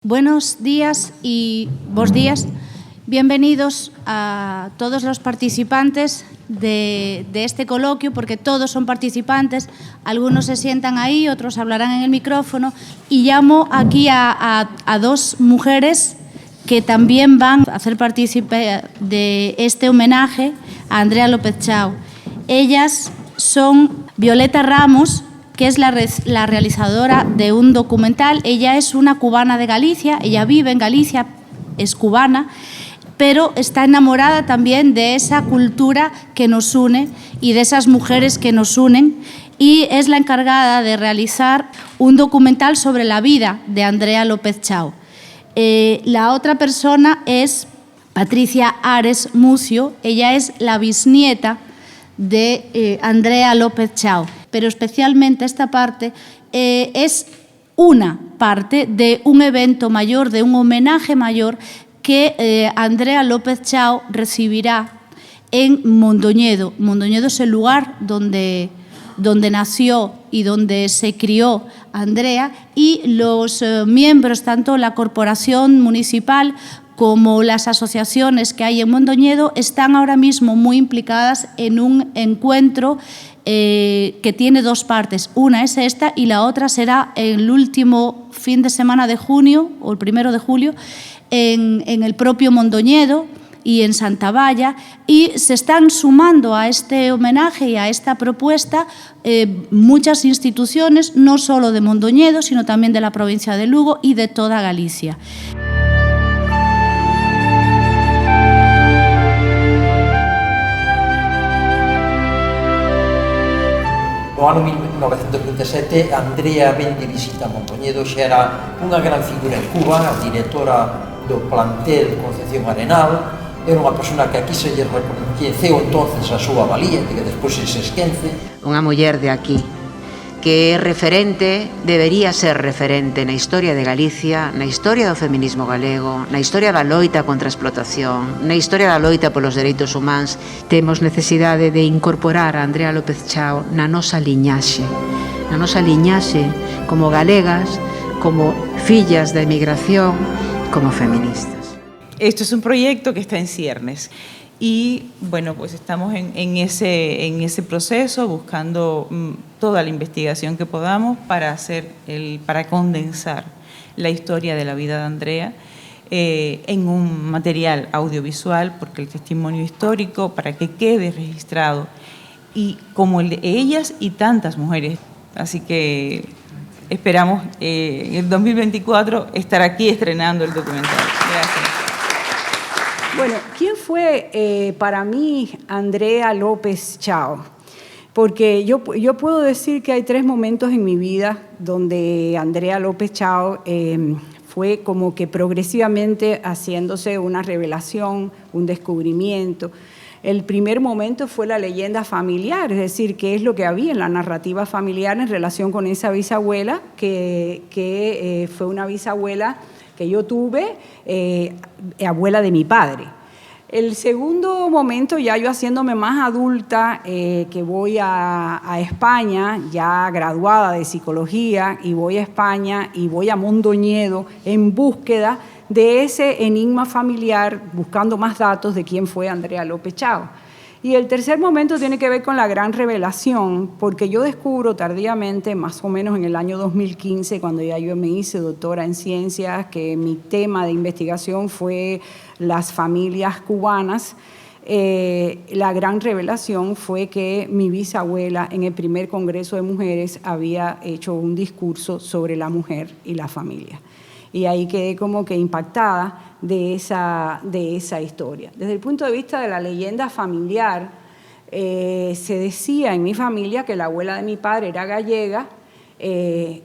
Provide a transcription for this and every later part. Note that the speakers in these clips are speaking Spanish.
Buenos días y buenos días. Bienvenidos a todos los participantes de este coloquio, porque todos son participantes. Algunos se sientan ahí, otros hablarán en el micrófono. Y llamo aquí a dos mujeres que también van a hacer partícipe de este homenaje a Andrea López Chao. Ellas son Violeta Ramos, que es la realizadora de un documental. Ella es una cubana de Galicia, ella vive en Galicia, es cubana, pero está enamorada también de esa cultura que nos une y de esas mujeres que nos unen, y es la encargada de realizar un documental sobre la vida de Andrea López Chao. La otra persona es Patricia Ares Mucio, ella es la bisnieta de Andrea López Chao, pero especialmente esta parte es una parte de un evento mayor, de un homenaje mayor que Andrea López Chao recibirá en Mondoñedo. Mondoñedo es el lugar donde nació y donde se crió Andrea, y los miembros, tanto la corporación municipal como las asociaciones que hay en Mondoñedo, están ahora mismo muy implicadas en un encuentro que tiene dos partes. Una es esta y la otra será el último fin de semana de junio o el 1 de julio en el propio Mondoñedo y en Santa Valla, y se están sumando a este homenaje y a esta propuesta muchas instituciones, no solo de Mondoñedo, sino también de la provincia de Lugo y de toda Galicia. No ano 1927, Andrea ven de visita a Mondoñedo, xa era unha gran figura en Cuba, a directora do plantel Concepción Arenal, era unha persona que aquí se lle recoñeceu entonces a súa valía, que despois se esquece. Unha muller de aquí, que é referente, debería ser referente na historia de Galicia, na historia do feminismo galego, na historia da loita contra a explotación, na historia da loita polos dereitos humanos. Temos necesidade de incorporar a Andrea López Chao na nosa liñaxe como galegas, como fillas da emigración, como feministas. Esto es un proyecto que está en ciernes y bueno, pues estamos en ese proceso buscando toda la investigación que podamos para condensar la historia de la vida de Andrea en un material audiovisual, porque el testimonio histórico, para que quede registrado, y como el de ellas y tantas mujeres. Así que esperamos en el 2024 estar aquí estrenando el documental. Gracias. Bueno, ¿quién fue para mí Andrea López Chao? Porque yo puedo decir que hay 3 momentos en mi vida donde Andrea López Chao fue como que progresivamente haciéndose una revelación, un descubrimiento. El primer momento fue la leyenda familiar, es decir, qué es lo que había en la narrativa familiar en relación con esa bisabuela, que fue una bisabuela que yo tuve, abuela de mi padre. El segundo momento, ya yo haciéndome más adulta, que voy a España, ya graduada de psicología, y voy a España y voy a Mondoñedo en búsqueda de ese enigma familiar, buscando más datos de quién fue Andrea López Chao. Y el tercer momento tiene que ver con la gran revelación, porque yo descubro tardíamente, más o menos en el año 2015, cuando ya yo me hice doctora en ciencias, que mi tema de investigación fue las familias cubanas. La gran revelación fue que mi bisabuela en el primer Congreso de Mujeres había hecho un discurso sobre la mujer y la familia. Y ahí quedé como que impactada de esa historia. Desde el punto de vista de la leyenda familiar, se decía en mi familia que la abuela de mi padre era gallega,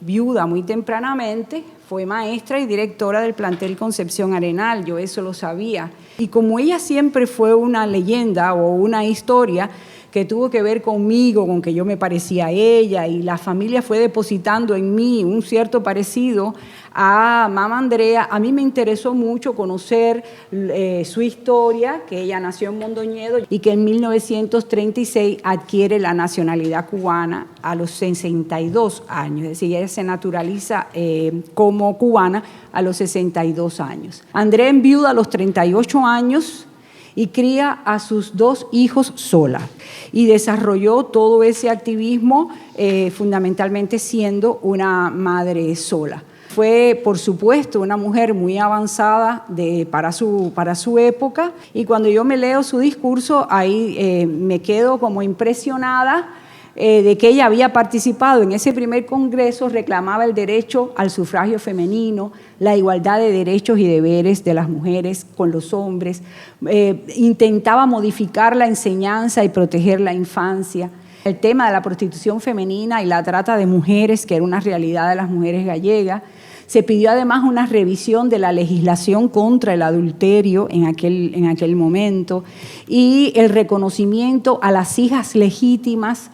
viuda muy tempranamente, fue maestra y directora del plantel Concepción Arenal, yo eso lo sabía. Y como ella siempre fue una leyenda o una historia, que tuvo que ver conmigo, con que yo me parecía a ella, y la familia fue depositando en mí un cierto parecido a Mama Andrea. A mí me interesó mucho conocer su historia, que ella nació en Mondoñedo y que en 1936 adquiere la nacionalidad cubana a los 62 años, es decir, ella se naturaliza como cubana a los 62 años. Andrea enviuda a los 38 años y cría a sus 2 hijos sola, y desarrolló todo ese activismo fundamentalmente siendo una madre sola. Fue, por supuesto, una mujer muy avanzada para su época, y cuando yo me leo su discurso, ahí me quedo como impresionada de que ella había participado en ese primer congreso, reclamaba el derecho al sufragio femenino, la igualdad de derechos y deberes de las mujeres con los hombres, intentaba modificar la enseñanza y proteger la infancia. El tema de la prostitución femenina y la trata de mujeres, que era una realidad de las mujeres gallegas. Se pidió además una revisión de la legislación contra el adulterio en aquel momento, y el reconocimiento a las hijas legítimas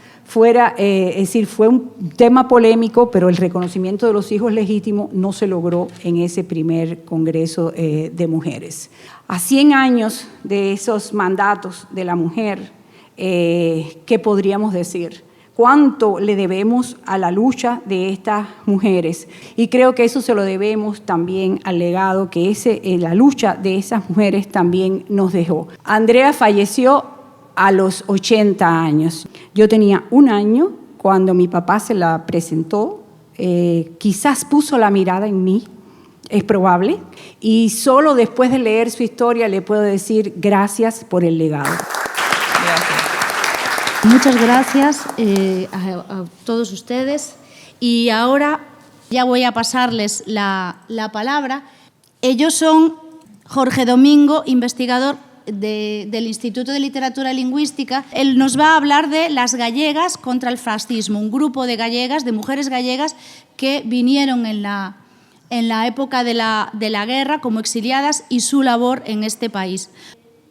es decir, fue un tema polémico, pero el reconocimiento de los hijos legítimos no se logró en ese primer congreso de mujeres. A 100 años de esos mandatos de la mujer, ¿qué podríamos decir? ¿Cuánto le debemos a la lucha de estas mujeres? Y creo que eso se lo debemos también al legado que la lucha de esas mujeres también nos dejó. Andrea falleció a los 80 años. Yo tenía 1 año cuando mi papá se la presentó. Quizás puso la mirada en mí, es probable, y solo después de leer su historia le puedo decir gracias por el legado. Gracias. Muchas gracias a todos ustedes, y ahora ya voy a pasarles la palabra. Ellos son Jorge Domingo, investigador del Instituto de Literatura y Lingüística. Él nos va a hablar de las gallegas contra el fascismo, un grupo de gallegas, de mujeres gallegas que vinieron en la época de la guerra como exiliadas, y su labor en este país.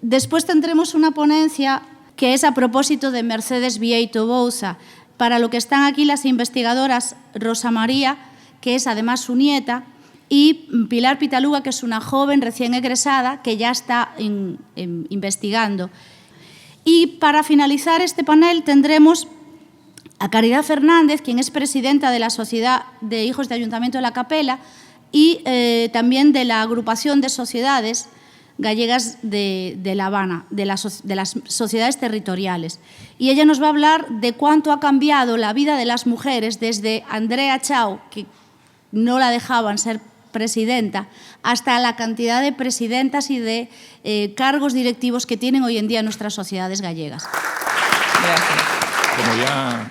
Después tendremos una ponencia que es a propósito de Mercedes Vieito Bouza, para lo que están aquí las investigadoras Rosa María, que es además su nieta, y Pilar Pitaluga, que es una joven recién egresada que ya está investigando. Y para finalizar este panel tendremos a Caridad Fernández, quien es presidenta de la Sociedad de Hijos de Ayuntamiento de la Capela y también de la Agrupación de Sociedades Gallegas de La Habana, de las sociedades territoriales. Y ella nos va a hablar de cuánto ha cambiado la vida de las mujeres desde Andrea Chao, que no la dejaban ser presidenta, hasta la cantidad de presidentas y de cargos directivos que tienen hoy en día nuestras sociedades gallegas. Gracias. Como ya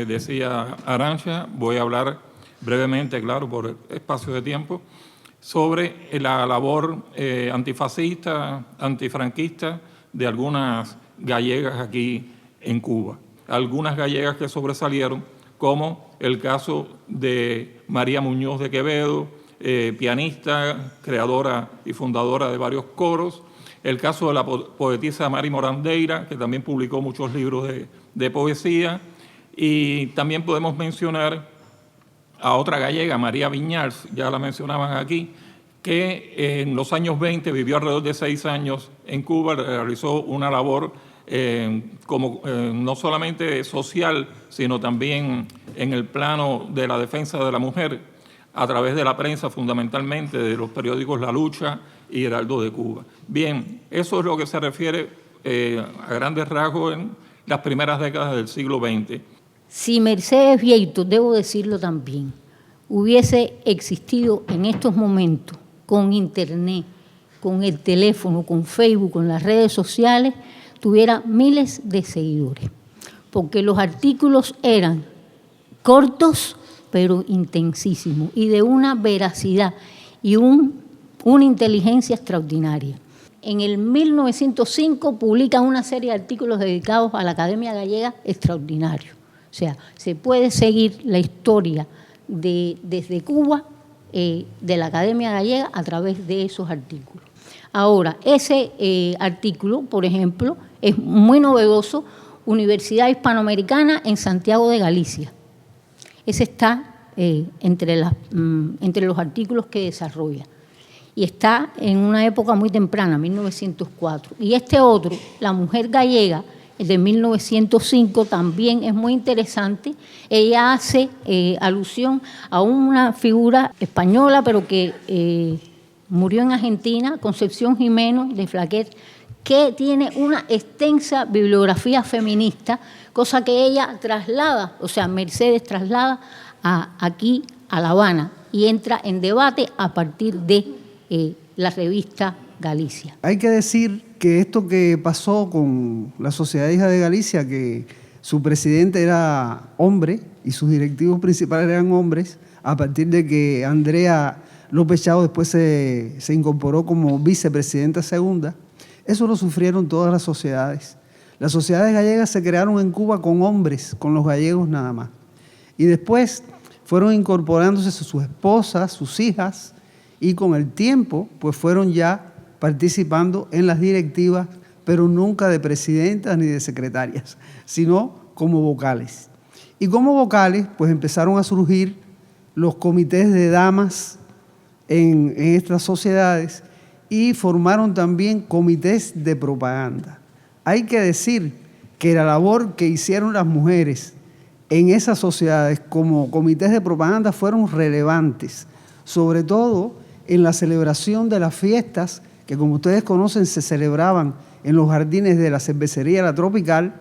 decía Arantxa, voy a hablar brevemente, claro, por espacio de tiempo, sobre la labor antifascista, antifranquista de algunas gallegas aquí en Cuba. Algunas gallegas que sobresalieron, como el caso de María Muñoz de Quevedo, pianista, creadora y fundadora de varios coros, el caso de la poetisa Mari Morandeira, que también publicó muchos libros de poesía, y también podemos mencionar a otra gallega, María Viñals, ya la mencionaban aquí, que en los años 20 vivió alrededor de 6 años en Cuba, realizó una labor no solamente social, sino también en el plano de la defensa de la mujer, a través de la prensa, fundamentalmente de los periódicos La Lucha y Heraldo de Cuba. Bien, eso es lo que se refiere a grandes rasgos en las primeras décadas del siglo XX. Si Mercedes Vieito, debo decirlo también, hubiese existido en estos momentos con Internet, con el teléfono, con Facebook, con las redes sociales, tuviera miles de seguidores, porque los artículos eran cortos, pero intensísimos, y de una veracidad y una inteligencia extraordinaria. En el 1905 publica una serie de artículos dedicados a la Academia Gallega extraordinarios. O sea, se puede seguir la historia desde Cuba, de la Academia Gallega, a través de esos artículos. Ahora, ese artículo, por ejemplo, es muy novedoso Universidad Hispanoamericana en Santiago de Galicia. Ese está entre los artículos que desarrolla. Y está en una época muy temprana, 1904. Y este otro, La mujer gallega, el de 1905, también es muy interesante. Ella hace alusión a una figura española, pero que murió en Argentina, Concepción Jiménez de Flaquer, que tiene una extensa bibliografía feminista, cosa que ella traslada, o sea, Mercedes traslada aquí a La Habana y entra en debate a partir de la revista Galicia. Hay que decir que esto que pasó con la Sociedad Hija de Galicia, que su presidente era hombre y sus directivos principales eran hombres, a partir de que Andrea López Chao después se incorporó como vicepresidenta segunda, eso lo sufrieron todas las sociedades. Las sociedades gallegas se crearon en Cuba con hombres, con los gallegos nada más. Y después fueron incorporándose sus esposas, sus hijas, y con el tiempo pues fueron ya participando en las directivas, pero nunca de presidentas ni de secretarias, sino como vocales. Y como vocales pues empezaron a surgir los comités de damas en estas sociedades y formaron también comités de propaganda. Hay que decir que la labor que hicieron las mujeres en esas sociedades como comités de propaganda fueron relevantes, sobre todo en la celebración de las fiestas que, como ustedes conocen, se celebraban en los jardines de la cervecería La Tropical.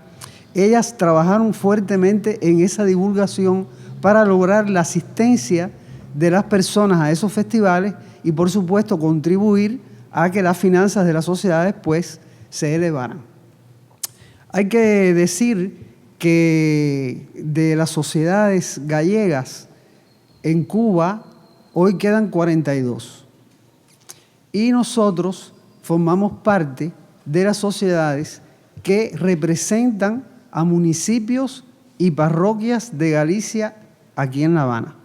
Ellas trabajaron fuertemente en esa divulgación para lograr la asistencia de las personas a esos festivales y, por supuesto, contribuir a que las finanzas de las sociedades pues se elevaran. Hay que decir que de las sociedades gallegas en Cuba hoy quedan 42 y nosotros formamos parte de las sociedades que representan a municipios y parroquias de Galicia aquí en La Habana.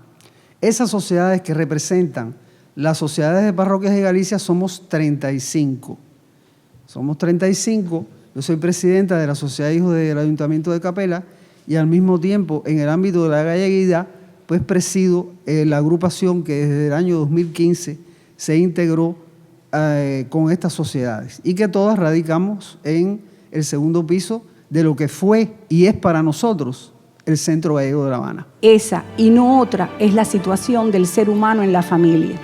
Esas sociedades que representan las sociedades de parroquias de Galicia somos 35. Somos 35. Yo soy presidenta de la Sociedad Hijos del Ayuntamiento de Capela y al mismo tiempo en el ámbito de la galleguidad pues presido la agrupación que desde el año 2015 se integró con estas sociedades y que todas radicamos en el segundo piso de lo que fue y es para nosotros el Centro Gallego de La Habana. Esa y no otra es la situación del ser humano en la familia,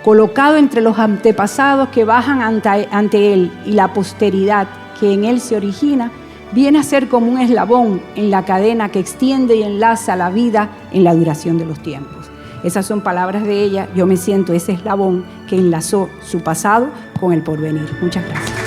colocado entre los antepasados que bajan ante él y la posteridad que en él se origina, viene a ser como un eslabón en la cadena que extiende y enlaza la vida en la duración de los tiempos. Esas son palabras de ella. Yo me siento ese eslabón que enlazó su pasado con el porvenir. Muchas gracias.